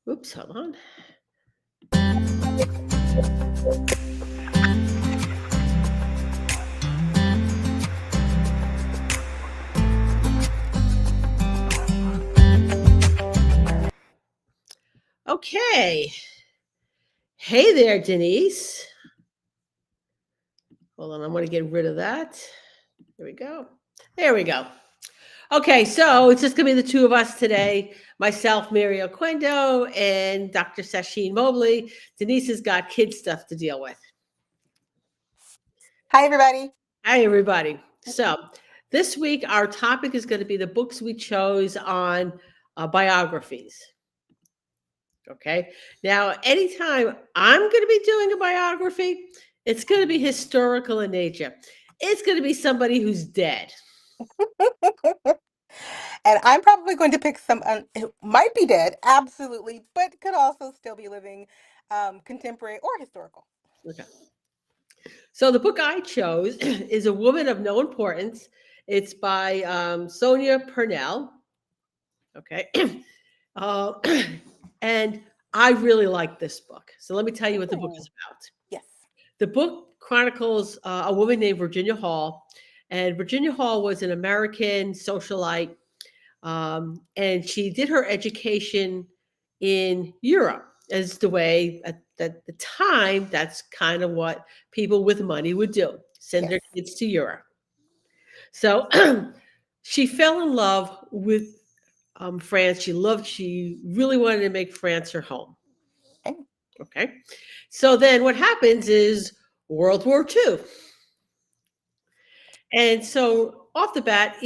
Oops, hold on. Okay. Hey there, Denise. Hold on, I'm going to get rid of that. There we go. There we go. Okay, so it's just going to be the two of us today. Myself, Mary Oquendo, and Dr. Sacheen Mobley. Denise has got kid stuff to deal with. Hi, everybody. Hi, everybody. So this week, our topic is going to be the books we chose on biographies. Okay. Now, anytime I'm going to be doing a biography, it's going to be historical in nature. It's going to be somebody who's dead. And I'm probably going to pick someone who might be dead, absolutely, but could also still be living, contemporary or historical. Okay. So the book I chose is A Woman of No Importance. It's by Sonia Purnell. Okay. uh, and I really like this book. So let me tell you what the book is about. Yes. The book chronicles a woman named Virginia Hall. And Virginia Hall was an American socialite. And she did her education in Europe, as the way at the time, that's kind of what people with money would do, send their Yes. kids to Europe. So she fell in love with France. She really wanted to make France her home. Okay. Okay. So then what happens is World War II. And so off the bat,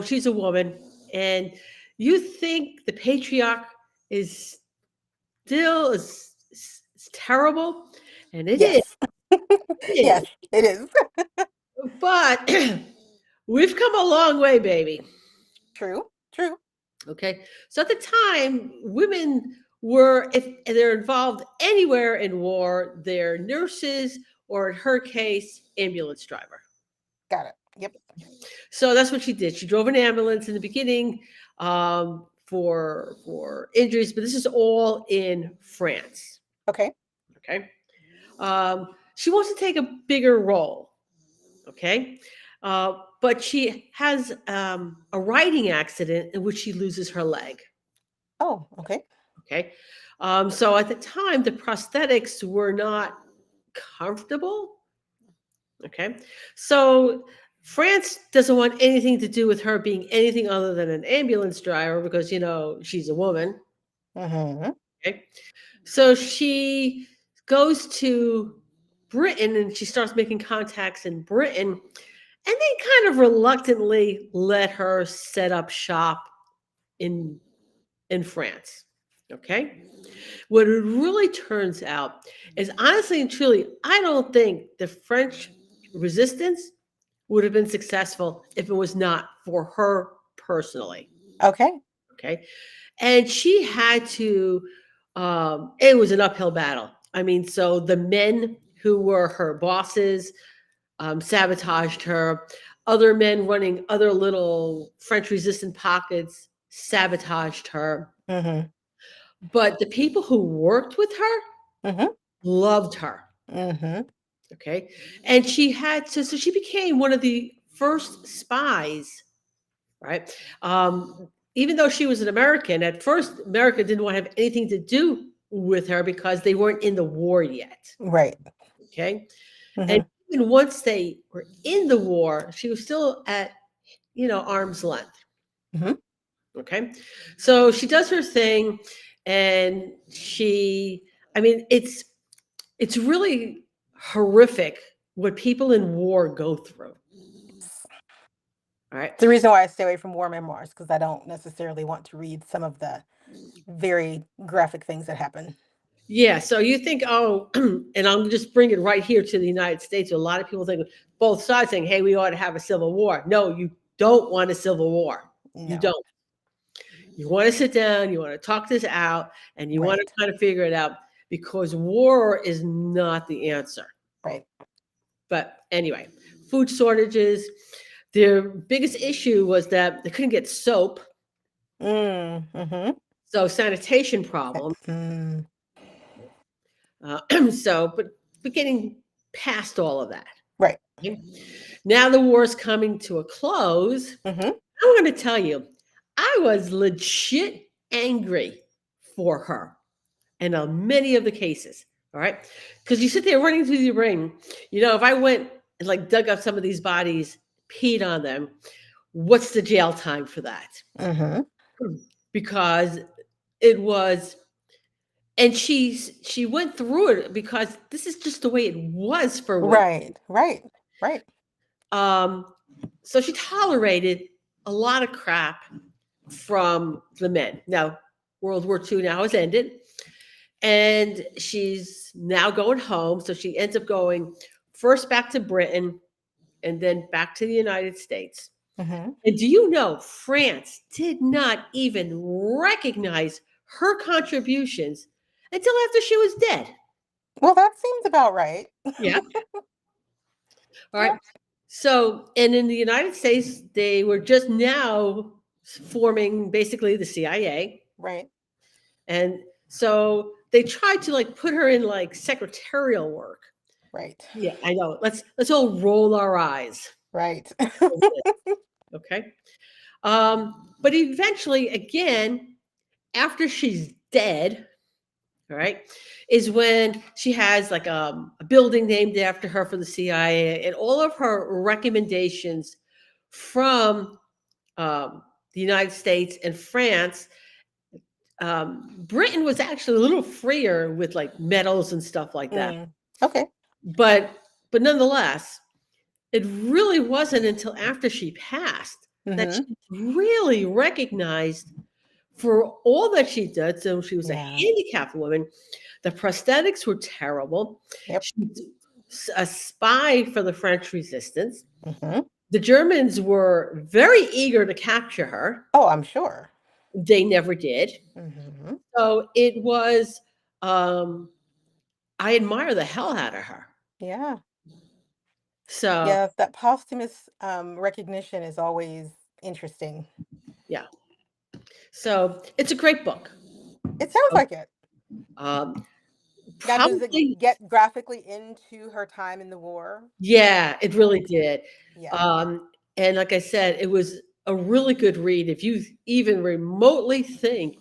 she's a woman, and you think the patriarch is still is terrible, and it is. Yes. It Yes, is. it is. But we've come a long way, baby. True. True. Okay. So at the time, women were, if they're involved anywhere in war, they're nurses, or in her case, ambulance driver. Got it. Yep. So that's what she did. She drove an ambulance in the beginning for injuries, but this is all in France. Okay. Okay. She wants to take a bigger role. Okay. But she has a riding accident in which she loses her leg. Oh, okay. Okay. So at the time, the prosthetics were not comfortable. Okay. So France doesn't want anything to do with her being anything other than an ambulance driver because, she's a woman. Mm-hmm. Okay. So she goes to Britain and she starts making contacts in Britain. And they kind of reluctantly let her set up shop in France. Okay. What it really turns out is, honestly and truly, I don't think the French resistance would have been successful if it was not for her personally. Okay. Okay. And she had to, it was an uphill battle. I mean, so the men who were her bosses sabotaged her. Other men running other little French resistant pockets sabotaged her. Mm-hmm. But the people who worked with her Mm-hmm. loved her. Mm-hmm. Okay. And she had to, so she became one of the first spies, right? Even though she was an American, at first, America didn't want to have anything to do with her because they weren't in the war yet. Right. Okay. Mm-hmm. And even once they were in the war, she was still at, arm's length. Mm-hmm. Okay. So she does her thing, and I mean, it's really horrific what people in war go through. All right. It's the reason why I stay away from war memoirs, because I don't necessarily want to read some of the very graphic things that happen. Yeah. So you think, oh, and I'm just bringing it right here to the United States. A lot of people think both sides saying, hey, we ought to have a civil war. No, you don't want a civil war. You No. don't. You want to sit down, you want to talk this out, and you want to Right. kind of figure it out, because war is not the answer. Right. But anyway, food shortages. Their biggest issue was that they couldn't get soap. Mm-hmm. So sanitation problem. Mm, So, but getting past all of that. right. Okay? Now the war's coming to a close. Mm-hmm. I'm going to tell you, I was legit angry for her in many of the cases. All right, because you sit there running through the ring. If I went and like dug up some of these bodies, peed on them, what's the jail time for that? Mm-hmm. Because it was, and she went through it because this is just the way it was for women. Right. Right. Right. Um, so she tolerated a lot of crap from the men. Now, World War II now has ended, and she's now going home. So she ends up going first back to Britain and then back to the United States. Mm-hmm. And do you know France did not even recognize her contributions until after she was dead? Well, that seems about right. Yeah. All Yeah. right. So, and in the United States, they were just now forming basically the CIA. Right. And so they tried to like put her in like secretarial work. Right. Yeah, I know. Let's all roll our eyes. Right. Okay. But eventually, again, after she's dead, all right, is when she has like a building named after her for the CIA, and all of her recommendations from the United States and France. Britain was actually a little freer with like medals and stuff like that, Mm. Okay. but nonetheless, it really wasn't until after she passed that Mm-hmm. she really recognized for all that she did. So she was a Yeah. handicapped woman. The prosthetics were terrible. Yep. She was a spy for the French resistance. Mm-hmm. The Germans were very eager to capture her. Oh, I'm sure. They never did. Mm-hmm. So it was, um, I admire the hell out of her. Yeah. So, Yeah. That posthumous recognition is always interesting. yeah. So it's a great book. It sounds like it. Um, Now, does it Probably, get graphically into her time in the war? yeah, it really Okay. did. Yeah. And like I said, it was a really good read. If you even remotely think,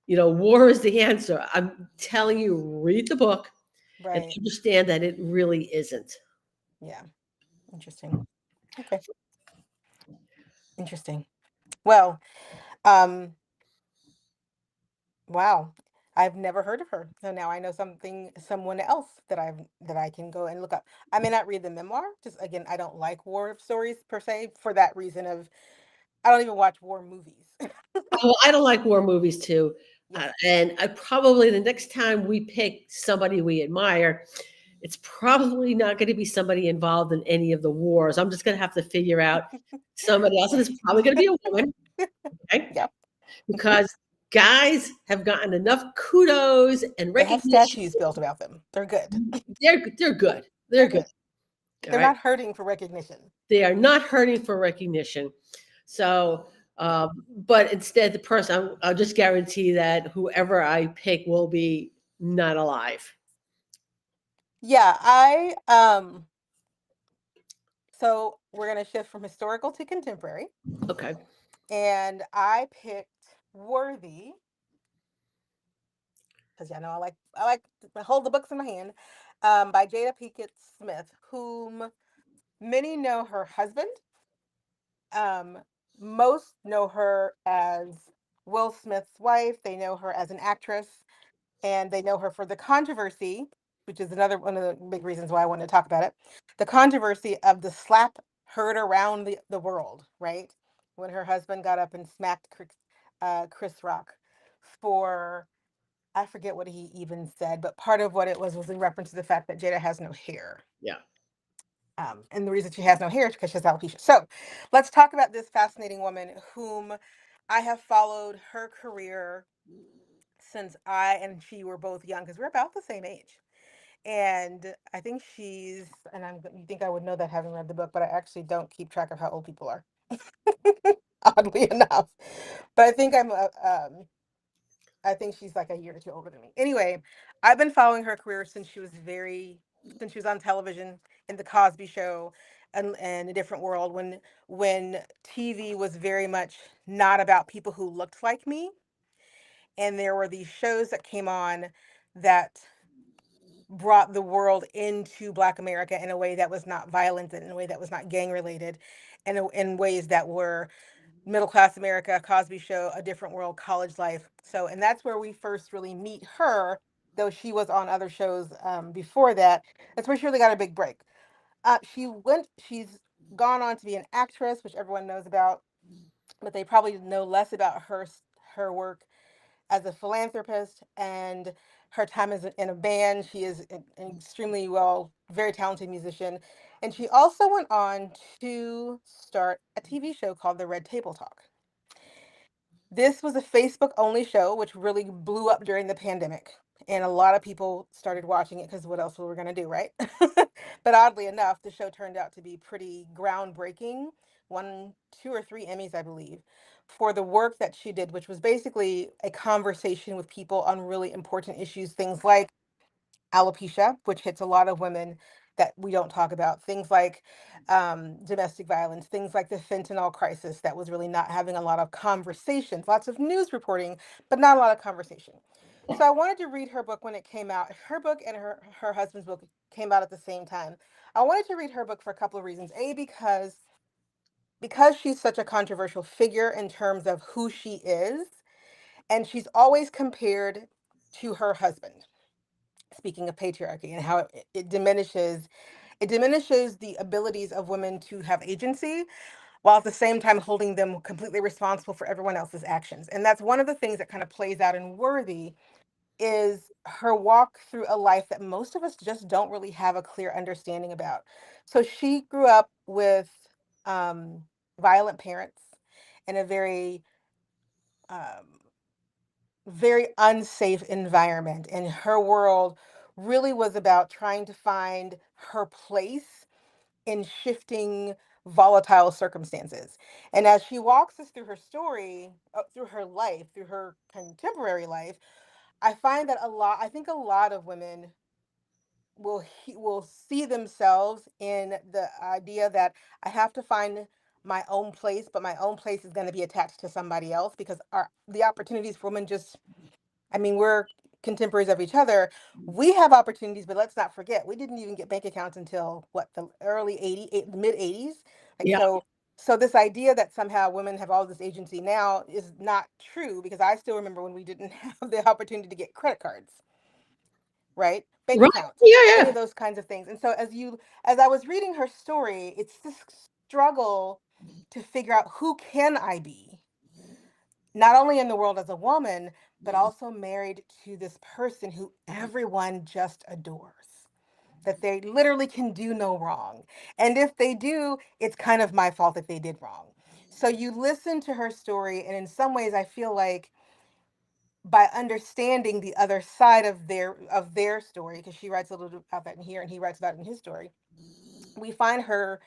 war is the answer, I'm telling you, read the book and Right. understand that it really isn't. Yeah. Interesting. Okay. Interesting. Well, um, wow. I've never heard of her. So now I know someone else that I can go and look up. I may not read the memoir. Just again, I don't like war stories per se for that reason of I don't even watch war movies. Well, I don't like war movies too. Yeah. And I probably the next time we pick somebody we admire, it's probably not going to be somebody involved in any of the wars. I'm just going to have to figure out somebody else, and it's probably going to be a woman, okay? Yep. Mhm. Because guys have gotten enough kudos and They have recognition. statues built about them. They're good. They're good. They're They're good. good. All They're right. not hurting for recognition. They are not hurting for recognition. So, but instead, the person, I'll just guarantee that whoever I pick will be not alive. Yeah, so we're gonna shift from historical to contemporary. Okay. And I picked Worthy, because y'all know I like to hold the books in my hand, by Jada Pinkett Smith, whom many know her husband. Um, Most know her as Will Smith's wife. They know her as an actress, and they know her for the controversy, which is another one of the big reasons why I want to talk about it. The controversy of the slap heard around the world, right? When her husband got up and smacked Chris Rock for, I forget what he even said, but part of what it was in reference to the fact that Jada has no hair. Yeah. And the reason she has no hair is because she has alopecia. So let's talk about this fascinating woman whom I have followed her career since I and she were both young because we're about the same age. And I think you think I would know that having read the book, but I actually don't keep track of how old people are, oddly enough. But I think I'm I think she's like a year or two older than me. Anyway, I've been following her career since she was on television in the Cosby Show and A Different World when TV was very much not about people who looked like me, and there were these shows that came on that brought the world into Black America in a way that was not violent and in a way that was not gang related, and in ways that were middle class America, Cosby Show, A Different World, College Life. So, and that's where we first really meet her, though she was on other shows before that. That's where she really got a big break. She's gone on to be an actress, which everyone knows about, but they probably know less about her work as a philanthropist and her time as in a band. She is an extremely very talented musician. And she also went on to start a TV show called The Red Table Talk. This was a Facebook only show, which really blew up during the pandemic. And a lot of people started watching it because what else were we going to do, right? But oddly enough, the show turned out to be pretty groundbreaking. Won 2 or 3 Emmys, I believe, for the work that she did, which was basically a conversation with people on really important issues, things like alopecia, which hits a lot of women that we don't talk about, things like domestic violence, things like the fentanyl crisis that was really not having a lot of conversations, lots of news reporting, but not a lot of conversation. So I wanted to read her book when it came out. Her book and her husband's book came out at the same time. I wanted to read her book for a couple of reasons. A, because she's such a controversial figure in terms of who she is, and she's always compared to her husband, speaking of patriarchy and how it diminishes the abilities of women to have agency, while at the same time holding them completely responsible for everyone else's actions. And that's one of the things that kind of plays out in Worthy, is her walk through a life that most of us just don't really have a clear understanding about. So she grew up with um, violent parents in a um, very unsafe environment, and her world really was about trying to find her place in shifting volatile circumstances. And as she walks us through her story, through her life, through her contemporary life, I think a lot of women will see themselves in the idea that I have to find my own place, but my own place is going to be attached to somebody else, because the opportunities for women just, I mean, we're contemporaries of each other. We have opportunities, but let's not forget, we didn't even get bank accounts until what, the early 80s, mid 80s. Like, Yeah. so this idea that somehow women have all this agency now is not true, because I still remember when we didn't have the opportunity to get credit cards, right? Bank Right. accounts, Yeah, any yeah. of those kinds of things. And so as I was reading her story, it's this struggle to figure out, who can I be? Not only in the world as a woman, but also married to this person who everyone just adores. That they literally can do no wrong. And if they do, it's kind of my fault that they did wrong. So you listen to her story, and in some ways, I feel like by understanding the other side of their story, because she writes a little bit about that in here, and he writes about it in his story, we find her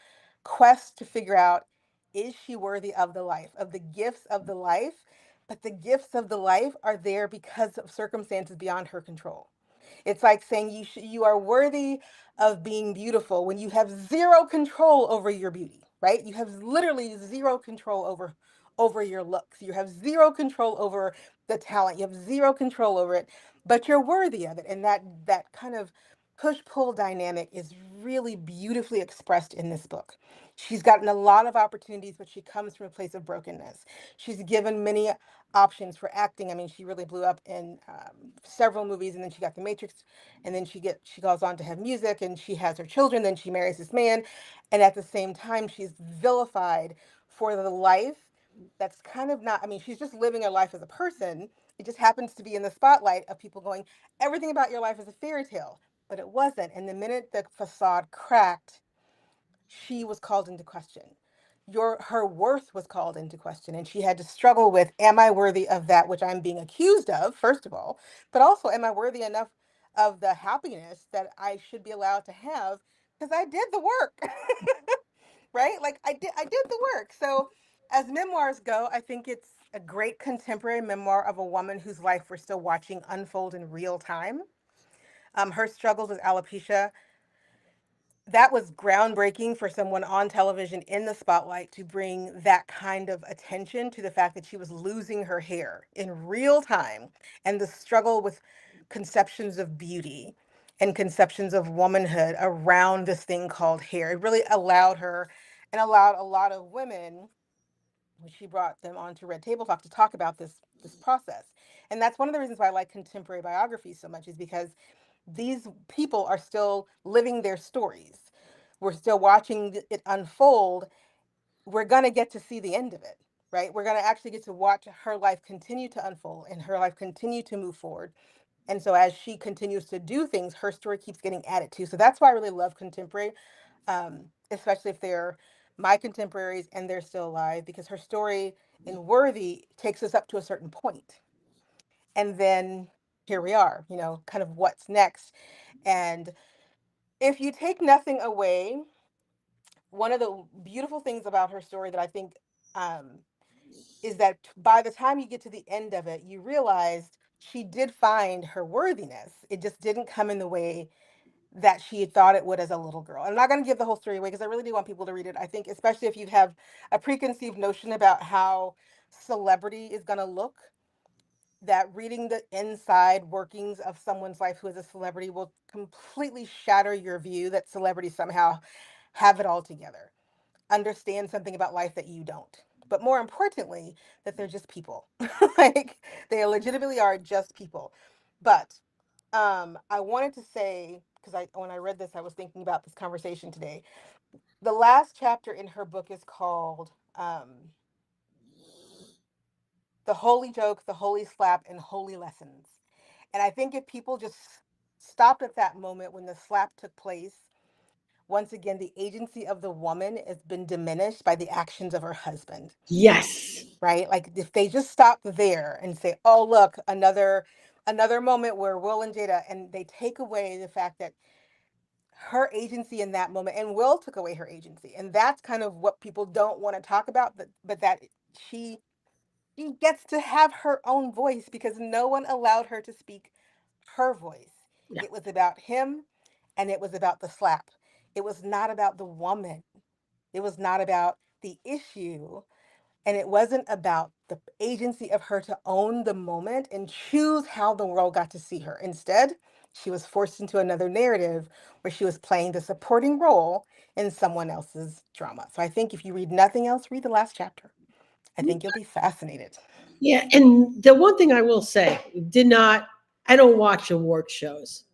quest to figure out, is she worthy of the life, of the gifts of the life? But the gifts of the life are there because of circumstances beyond her control. It's like saying you are worthy of being beautiful when you have zero control over your beauty, right? You have literally zero control over your looks. You have zero control over the talent. You have zero control over it, but you're worthy of it. And that kind of push-pull dynamic is really beautifully expressed in this book. She's gotten a lot of opportunities, but she comes from a place of brokenness. She's given many options for acting. I mean, she really blew up in several movies, and then she got The Matrix, and then she goes on to have music, and she has her children. Then she marries this man, and at the same time, she's vilified for the life that's kind of not. I mean, she's just living her life as a person. It just happens to be in the spotlight of people going, everything about your life is a fairy tale, but it wasn't. And the minute the facade cracked, she was called into question. Her worth was called into question, and she had to struggle with, am I worthy of that which I'm being accused of, first of all, but also, am I worthy enough of the happiness that I should be allowed to have, because I did the work. Right? Like, I did the work. So as memoirs go, I think a great contemporary memoir of a woman whose life we're still watching unfold in real time. Her struggles with alopecia, that was groundbreaking for someone on television in the spotlight to bring that kind of attention to the fact that she was losing her hair in real time and the struggle with conceptions of beauty and conceptions of womanhood around this thing called hair. It really allowed her and allowed a lot of women, when she brought them onto Red Table Talk, to talk about this process. And that's one of the reasons why I like contemporary biographies so much, is because these people are still living their stories. We're still watching it unfold. We're going to get to see the end of it, right? We're going to actually get to watch her life continue to unfold and her life continue to move forward. And so as she continues to do things, her story keeps getting added to. So that's why I really love contemporary, especially if they're my contemporaries and they're still alive, because her story in Worthy takes us up to a certain point. And then here we are, kind of what's next. And if you take nothing away, one of the beautiful things about her story that I think, um, is that by the time you get to the end of it, you realized she did find her worthiness. It just didn't come in the way that she had thought it would as a little girl. I'm not going to give the whole story away because I really do want people to read it. I think, especially if you have a preconceived notion about how celebrity is going to look, that reading the inside workings of someone's life who is a celebrity will completely shatter your view that celebrities somehow have it all together, understand something about life that you don't. But more importantly, that they're just people. Like, they legitimately are just people. But I wanted to say, because when I read this, I was thinking about this conversation today. The last chapter in her book is called The Holy Joke, The Holy Slap, and Holy Lessons. And I think if people just stopped at that moment when the slap took place, once again, the agency of the woman has been diminished by the actions of her husband, Yes. right? Like, if they just stop there and say, "Oh, look, another moment where Will and Jada," and they take away the fact that her agency in that moment, and Will took away her agency, and that's kind of what people don't want to talk about, but that she she gets to have her own voice because no one allowed her to speak her voice. Yeah. It was about him and it was about the slap. It was not about the woman. It was not about the issue. And it wasn't about the agency of her to own the moment and choose how the world got to see her. Instead, she was forced into another narrative where she was playing the supporting role in someone else's drama. So I think if you read nothing else, read the last chapter. I think you'll be fascinated. Yeah. And the one thing I will say, did not, I don't watch award shows.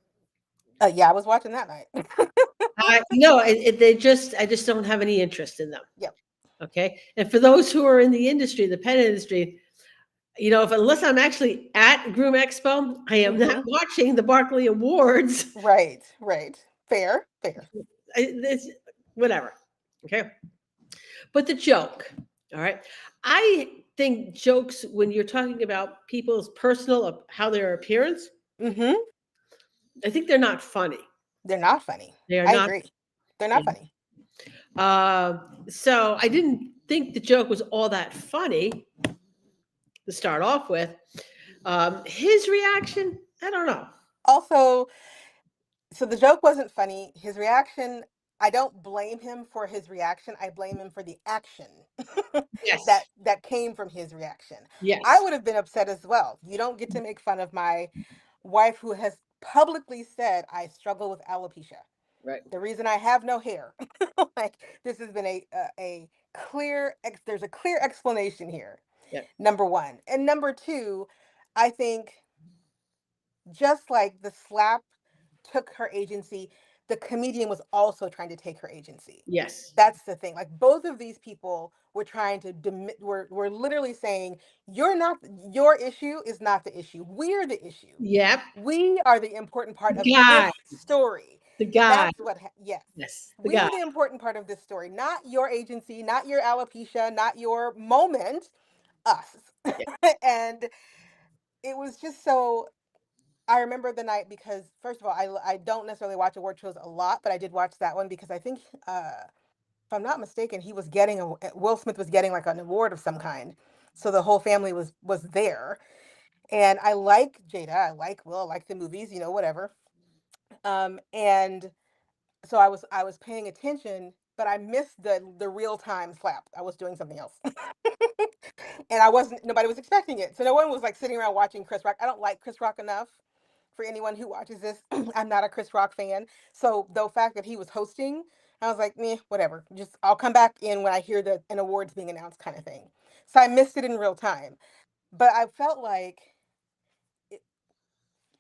Yeah, I was watching that night. I no, I just don't have any interest in them. Yep. Okay. And for those who are in the industry, the pet industry, if unless I'm actually at Groom Expo, I am not Mm-hmm. watching the Barkley Awards. Right. Right. Fair. Fair. It's whatever. Okay. But the joke, all right. I think jokes when you're talking about people's personal how their appearance, Mm-hmm. I think they're not funny. They're not funny. They are I not. agree. They're You not funny. so I didn't think the joke was all that funny to start off with. His reaction, I don't know. Also, so the joke wasn't funny. His reaction, I don't blame him for his reaction. I blame him for the action Yes, that came from his reaction. I yes, would have been upset as well. You don't get to make fun of my wife who has publicly said I struggle with alopecia. right. The reason I have no hair. Like, this has been a clear there's a clear explanation here. Yeah, Number 1. And number 2, I think just like the slap took her agency, the comedian was also trying to take her agency. yes, That's the thing. Like, both of these people were trying to were literally saying, "You're not your issue is not the issue. We're the issue. yep. We are the important part The of guy, this story." the guy. That's what yes. Yes, the guy. We're the important part of this story, not your agency, not your alopecia, not your moment, us. Yeah, And it was just so, I remember the night because, first of all, I don't necessarily watch award shows a lot, but I did watch that one because I think, if I'm not mistaken, he was getting Will Smith was getting like an award of some kind. So the whole family was there. And I like Jada, I like Will, I like the movies, you know, whatever. And so I was paying attention, but I missed the real time slap. I was doing something else. And I wasn't nobody was expecting it. So no one was like sitting around watching Chris Rock. I don't like Chris Rock enough for anyone who watches this. I'm not a Chris Rock fan. So the fact that he was hosting, I was like, meh, whatever. Just I'll come back in when I hear an awards being announced kind of thing. So I missed it in real time. But I felt like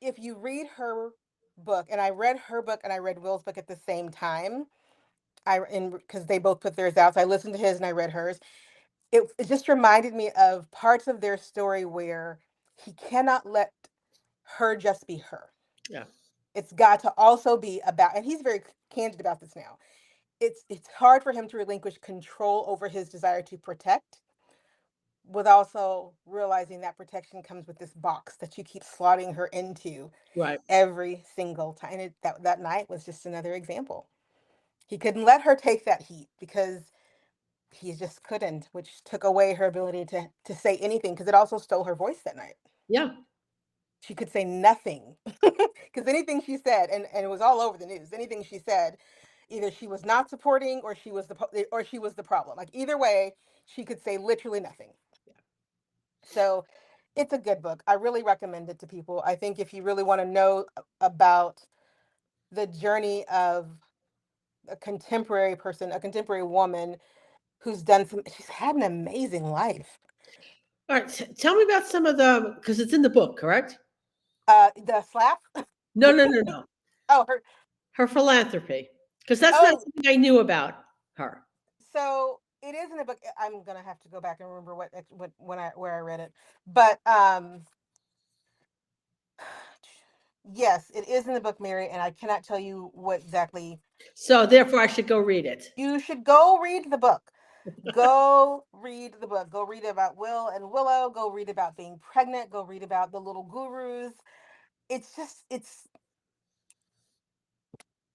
if you read her book, and I read her book and I read Will's book at the same time, because they both put theirs out. So I listened to his and I read hers. It just reminded me of parts of their story where he cannot let her just be her. Yeah. It's got to also be about, and he's very candid about this now. It's hard for him to relinquish control over his desire to protect, with also realizing that protection comes with this box that you keep slotting her into Right. every single time. And that night was just another example. He couldn't let her take that heat because he just couldn't, which took away her ability to say anything, because it also stole her voice that night. Yeah. She could say nothing because anything she said, and it was all over the news. Anything she said, either she was not supporting or she was the problem. Like either way, she could say literally nothing. So it's a good book. I really recommend it to people. I think if you really want to know about the journey of a contemporary person, a contemporary woman she's had an amazing life. All right. Tell me about some of the, because it's in the book, correct? The slap. No, no, no, no. Oh, her. Her philanthropy, because that's not Oh, something I knew about her. so it is in the book. I'm gonna have to go back and remember what when I where I read it, but yes, it is in the book, Mary, and I cannot tell you what exactly. So therefore, I should go read it. You should go read the book. Go read the book. Go read about Will and Willow. Go read about being pregnant. Go read about the little gurus. It's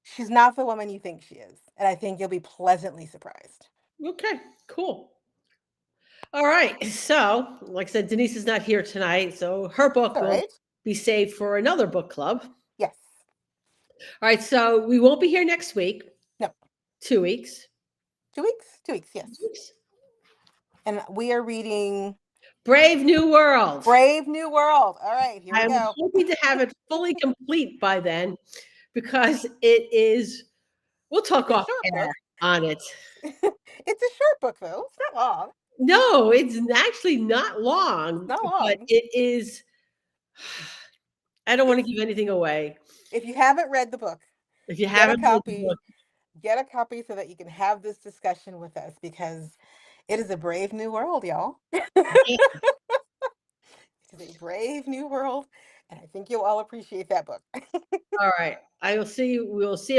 she's not the woman you think she is, and I think you'll be pleasantly surprised. Okay, cool. All right. So, like I said, Denise is not here tonight, so her book All will right. be saved for another book club. Yes. All right. So we won't be here next week. No. 2 weeks. 2 weeks. 2 weeks. Yes. And we are reading Brave New World. Brave New World. All right, here we I'm go. hoping to have it fully complete by then, because it is. We'll talk It's a off short air book. on it. It's a short book, though. It's not long. No, it's actually not It's long, not but long. it is. I don't want It's, to give anything away. if you haven't read the book, If you get a haven't read the copy. book, Get a copy so that you can have this discussion with us, because it is a brave new world, y'all. It is a brave new world, and I think you'll all appreciate that book. all right. I will see you. We'll see